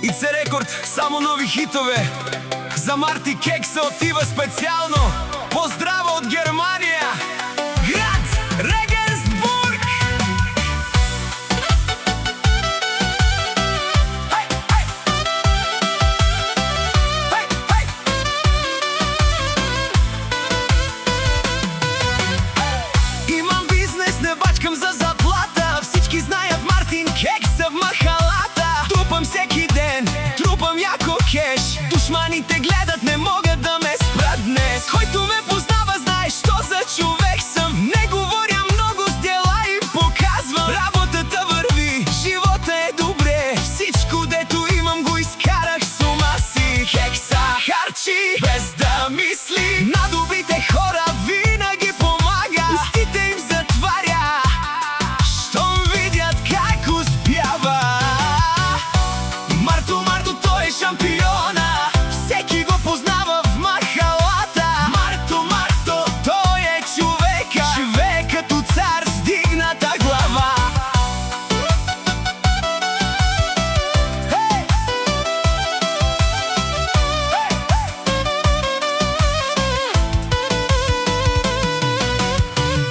И це рекорд, само нови хитове. За Марти Кекса отива специално. Поздрава от Германия, град Регенсбург! Имам бизнес, не бачкам за заплата. Всички знаят Мартин Кекса в махалата. Трупам всеки ден, трупам яко хеш. Душманите гледат, не могат да ме спрат днес. Който ме познава, знае, що за човек съм. Не говоря много с дела и показвам. Работата върви, живота е добре. Всичко, дето имам, го изкарах с ума си. Кекса харчи, без да мисли. На добрите хора винаги помага. Устите им затваря, щом видят как успява. Марто, Марто, той е шампиона. Всеки го познава в махалата. Марто, Марто, той е човека. Живее като цар с дигната глава.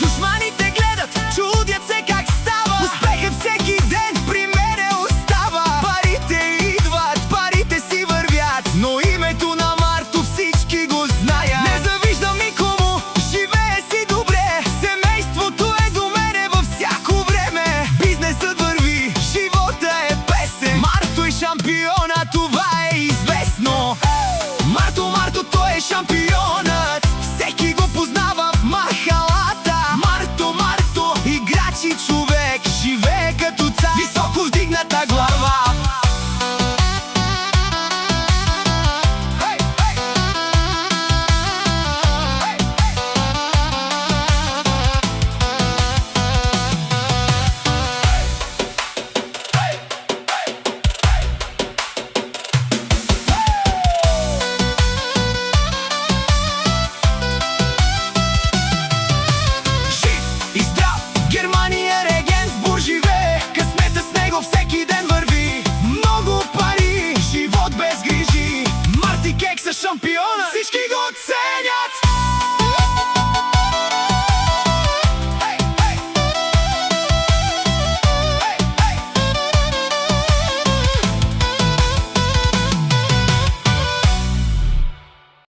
Душманите гледат, чудят се как става. Успехът всеки ден при мене остава. Парите идват, парите си вървят, но името на Марто всички го знаят. Не завиждам никому, живее си добре. Семейството е до мене във всяко време. Бизнесът върви, живота е песен. Марто е шампиона, това е известно. Марто, Марто, той е шампиона.